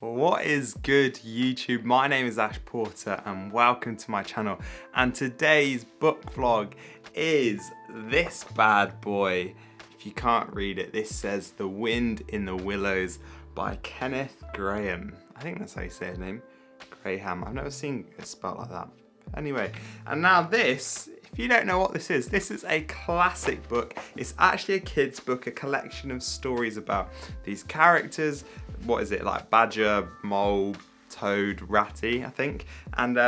What is good, YouTube? My name is Ash Porter and welcome to my channel. And today's book vlog is this bad boy. If you can't read it, this says The Wind in the Willows by Kenneth Grahame. I think that's how you say his name. Grahame. I've never seen it spelled like that. Anyway, and now this, if you don't know what this is a classic book. It's actually a kid's book, a collection of stories about these characters. What is it, like badger, mole, toad, ratty, I think. And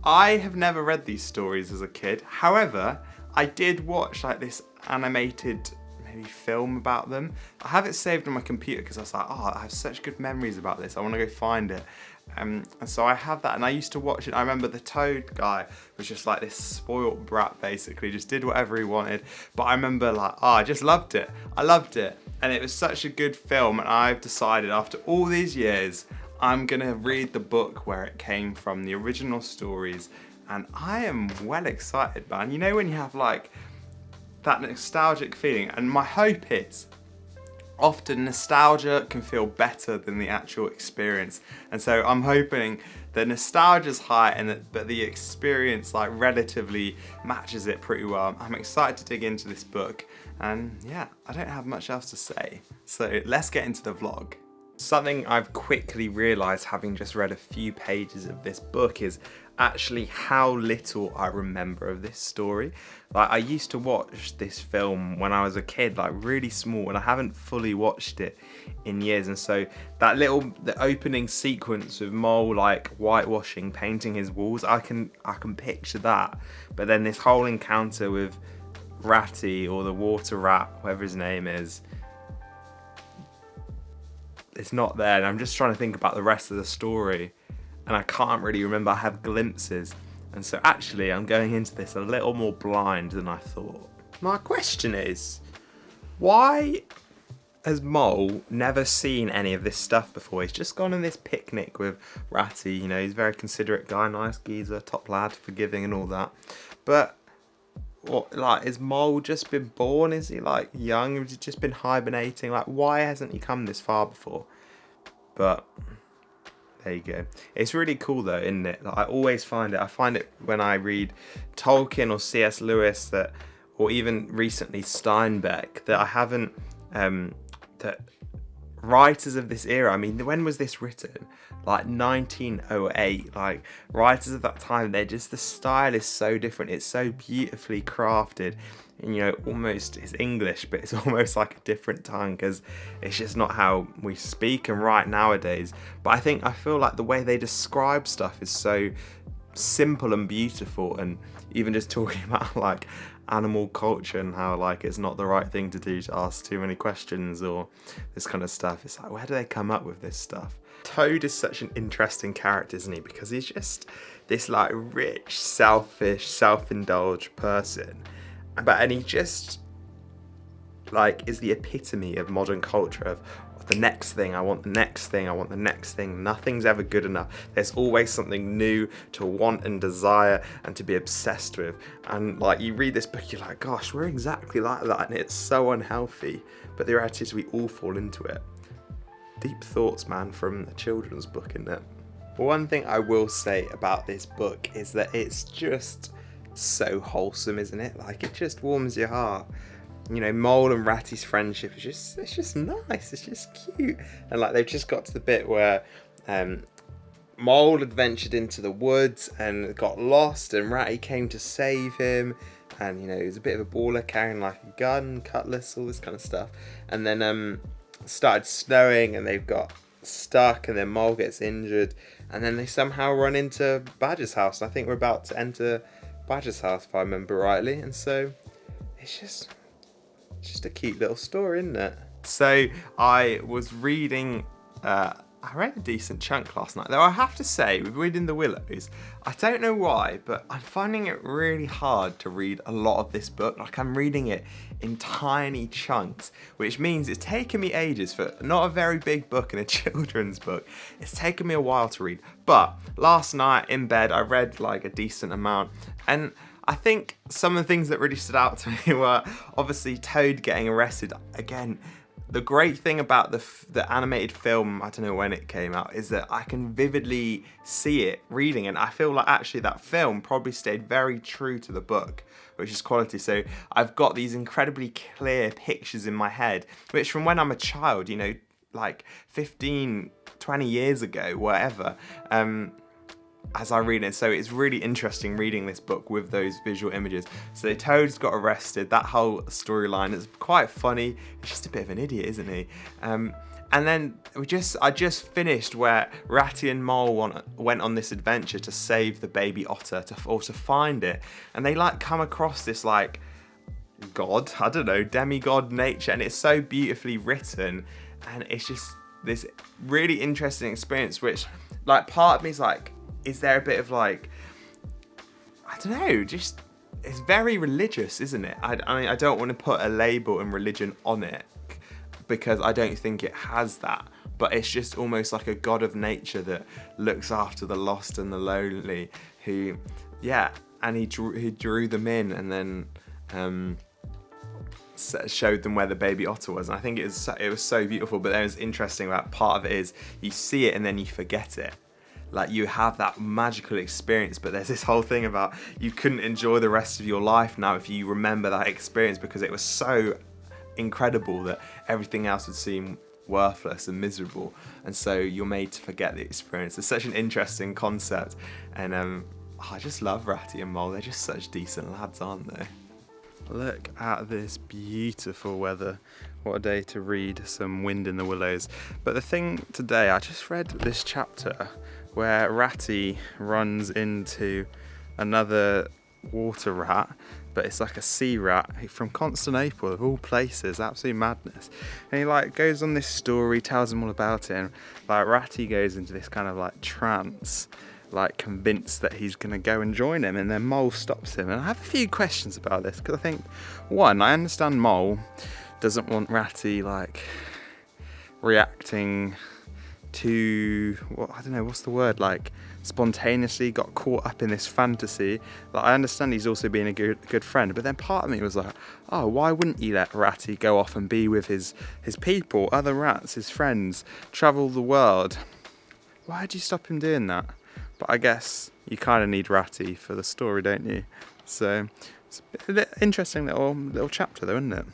I have never read these stories as a kid. However, I did watch like this animated maybe film about them. I have it saved on my computer because I was like, oh, I have such good memories about this. I want to go find it. And so I have that, and I used to watch it. I remember the toad guy was just like this spoilt brat, basically, just did whatever he wanted. But I remember like, oh, I just loved it. I loved it. And it was such a good film, and I've decided after all these years, I'm gonna read the book where it came from, the original stories. And I am well excited, man. You know when you have like that nostalgic feeling, and my hope is, often nostalgia can feel better than the actual experience, and so I'm hoping the nostalgia's high but the experience like relatively matches it pretty well. I'm excited to dig into this book, and yeah, I don't have much else to say, so let's get into the vlog. Something I've quickly realised having just read a few pages of this book is actually how little I remember of this story. Like, I used to watch this film when I was a kid, like really small, and I haven't fully watched it in years. And so the opening sequence with Mole like whitewashing, painting his walls, I can picture that. But then this whole encounter with Ratty, or the water rat, whatever his name is, it's not there, and I'm just trying to think about the rest of the story, and I can't really remember. I have glimpses, and so actually I'm going into this a little more blind than I thought. My question is, why has Mole never seen any of this stuff before? He's just gone on this picnic with Ratty, you know, he's a very considerate guy, nice geezer, top lad, forgiving and all that, but what, like, is Mole just been born? Is he like young? Has he just been hibernating? Like, why hasn't he come this far before? But there you go. It's really cool though, isn't it? Like, I always find it. I find it when I read Tolkien or C.S. Lewis, that, or even recently Steinbeck, that I haven't that writers of this era, I mean, when was this written? Like 1908. Like, writers of that time, they're just, the style is so different. It's so beautifully crafted, and you know, almost, it's English, but it's almost like a different tongue, because it's just not how we speak and write nowadays. But I feel like the way they describe stuff is so simple and beautiful, and even just talking about like animal culture and how like it's not the right thing to do to ask too many questions or this kind of stuff. It's like, where do they come up with this stuff? Toad is such an interesting character, isn't he? Because he's just this like rich, selfish, self-indulged person, and he just like is the epitome of modern culture of the next thing, I want the next thing, I want the next thing. Nothing's ever good enough. There's always something new to want and desire and to be obsessed with. And like, you read this book, you're like, gosh, we're exactly like that, and it's so unhealthy. But the reality is we all fall into it. Deep thoughts, man, from a children's book, isn't it? But one thing I will say about this book is that it's just so wholesome, isn't it? Like, it just warms your heart. You know, Mole and Ratty's friendship is just nice, it's just cute. And like, they've just got to the bit where Mole had ventured into the woods and got lost, and Ratty came to save him, and you know, he was a bit of a baller, carrying like a gun, cutlass, all this kind of stuff. And then started snowing and they've got stuck, and then Mole gets injured, and then they somehow run into Badger's house. I think we're about to enter Badger's house, if I remember rightly. And so it's just a cute little story, isn't it? So I was reading, I read a decent chunk last night, though I have to say, with reading The Willows, I don't know why, but I'm finding it really hard to read a lot of this book. Like, I'm reading it in tiny chunks, which means it's taken me ages for not a very big book and a children's book. It's taken me a while to read. But last night in bed, I read like a decent amount, and I think some of the things that really stood out to me were obviously Toad getting arrested. Again, the great thing about the animated film, I don't know when it came out, is that I can vividly see it reading, and I feel like actually that film probably stayed very true to the book, which is quality. So I've got these incredibly clear pictures in my head, which from when I'm a child, you know, like 15, 20 years ago, whatever, as I read it. So it's really interesting reading this book with those visual images. So Toad's got arrested. That whole storyline is quite funny. He's just a bit of an idiot, isn't he? And then I just finished where Ratty and Mole went on this adventure to save the baby otter, to find it. And they like come across this like god, I don't know, demigod nature, and it's so beautifully written, and it's just this really interesting experience, which like part of me is like, is there a bit of like, I don't know, just, it's very religious, isn't it? I mean, I don't want to put a label and religion on it because I don't think it has that, but it's just almost like a god of nature that looks after the lost and the lonely, who, yeah, and he drew them in, and then showed them where the baby otter was. And I think it was so beautiful. But then it's interesting about part of it is you see it and then you forget it. Like you have that magical experience, but there's this whole thing about you couldn't enjoy the rest of your life now if you remember that experience, because it was so incredible that everything else would seem worthless and miserable, and so you're made to forget the experience. It's such an interesting concept, and I just love Ratty and Mole. They're just such decent lads, aren't they? Look at this beautiful weather. What a day to read some Wind in the Willows. But the thing today, I just read this chapter where Ratty runs into another water rat, but it's like a sea rat from Constantinople, of all places. Absolute madness. And he like goes on this story, tells them all about it, and like Ratty goes into this kind of like trance, like convinced that he's going to go and join him, and then Mole stops him. And I have a few questions about this, because I think, one, I understand Mole doesn't want Ratty like reacting to, well, I don't know, what's the word, like spontaneously got caught up in this fantasy. Like, I understand he's also being a good friend, but then part of me was like, oh, why wouldn't you let Ratty go off and be with his people, other rats, his friends, travel the world? Why'd you stop him doing that? But I guess you kind of need Ratty for the story, don't you? So it's an interesting little chapter though, isn't it?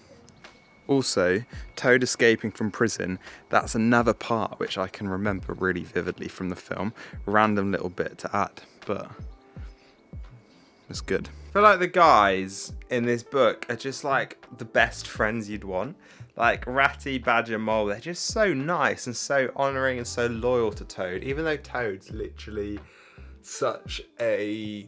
Also, Toad escaping from prison, that's another part which I can remember really vividly from the film. Random little bit to add, but it's good. I feel like the guys in this book are just like the best friends you'd want. Like Ratty, Badger, Mole, they're just so nice and so honouring and so loyal to Toad, even though Toad's literally such a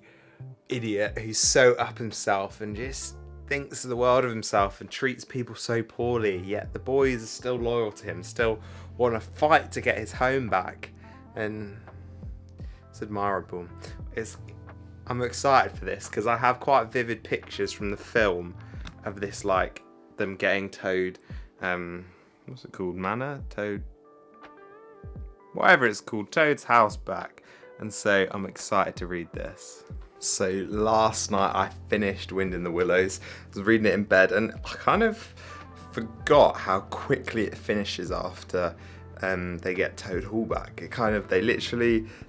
idiot who's so up himself and just thinks the world of himself and treats people so poorly, yet the boys are still loyal to him, still want to fight to get his home back, and it's admirable. I'm excited for this because I have quite vivid pictures from the film of this, like them getting Toad, what's it called, Manor? Toad, whatever it's called, Toad's house back, and so I'm excited to read this. So last night I finished Wind in the Willows. I was reading it in bed and I kind of forgot how quickly it finishes after they get Toad Hall back.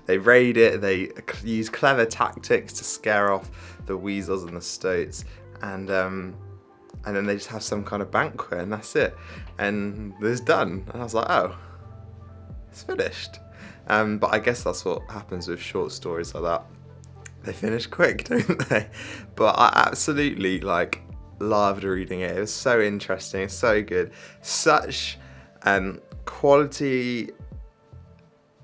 They raid it, they use clever tactics to scare off the weasels and the stoats, and then they just have some kind of banquet and that's it. And it's done. And I was like, oh, it's finished. But I guess that's what happens with short stories like that. They finish quick, don't they? But I absolutely loved reading it. It was so interesting, so good. Such quality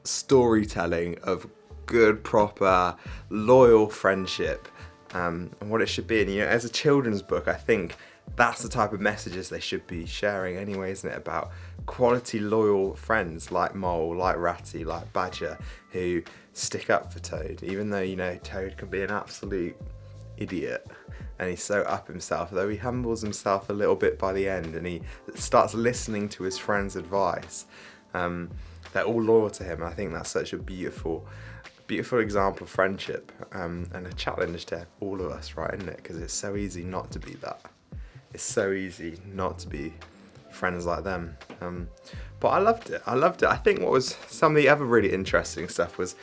storytelling of good, proper, loyal friendship, and what it should be. And as a children's book, I think that's the type of messages they should be sharing anyway, isn't it? About quality, loyal friends like Mole, like Ratty, like Badger, who stick up for Toad, even though, Toad can be an absolute idiot and he's so up himself, though he humbles himself a little bit by the end and he starts listening to his friends' advice. They're all loyal to him, and I think that's such a beautiful example of friendship, and a challenge to all of us, right, isn't it? Because it's so easy not to be that. It's so easy not to be friends like them. But I loved it. I think what was some of the other really interesting stuff was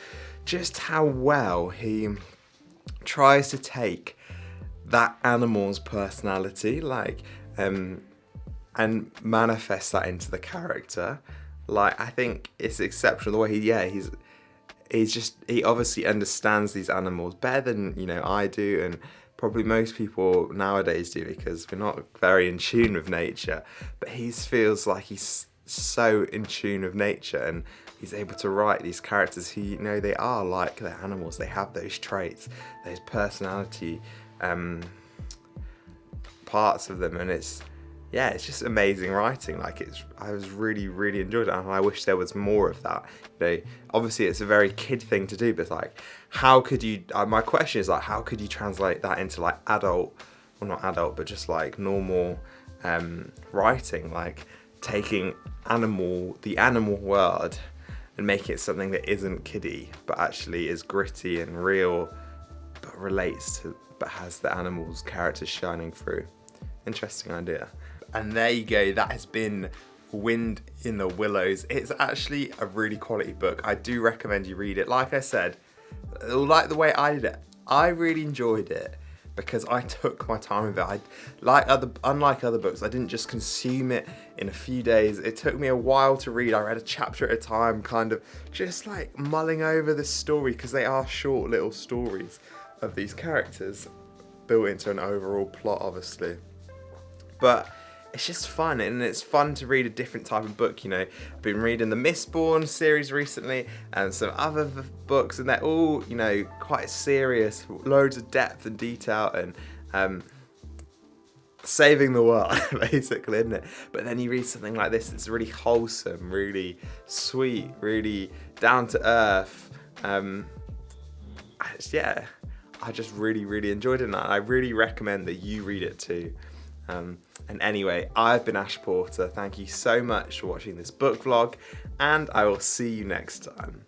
just how well he tries to take that animal's personality, like, and manifest that into the character. Like, I think it's exceptional the way he obviously understands these animals better than, you know, I do, and probably most people nowadays do, because we're not very in tune with nature. But he feels like he's so in tune with nature, and he's able to write these characters who, you know, they are like the animals. They have those traits, those personality parts of them, and it's just amazing writing. Like, I was really, really enjoyed it, and I wish there was more of that. You know, obviously it's a very kid thing to do, but like, how could you? My question is, like, how could you translate that into like adult, well, not adult, but just like normal writing, like taking the animal world and making it something that isn't kiddie, but actually is gritty and real, but has the animal's characters shining through. Interesting idea. And there you go, that has been Wind in the Willows. It's actually a really quality book. I do recommend you read it. Like I said, like the way I did it, I really enjoyed it because I took my time with it. Unlike other books, I didn't just consume it in a few days. It took me a while to read. I read a chapter at a time, kind of just like mulling over the story, because they are short little stories of these characters built into an overall plot, obviously. But it's just fun, and it's fun to read a different type of book. You know, I've been reading the Mistborn series recently and some other books, and they're all, you know, quite serious, loads of depth and detail, and saving the world, basically, isn't it? But then you read something like this that's really wholesome, really sweet, really down to earth. I just really, really enjoyed it, and I really recommend that you read it too. And anyway, I've been Ash Porter. Thank you so much for watching this book vlog, and I will see you next time.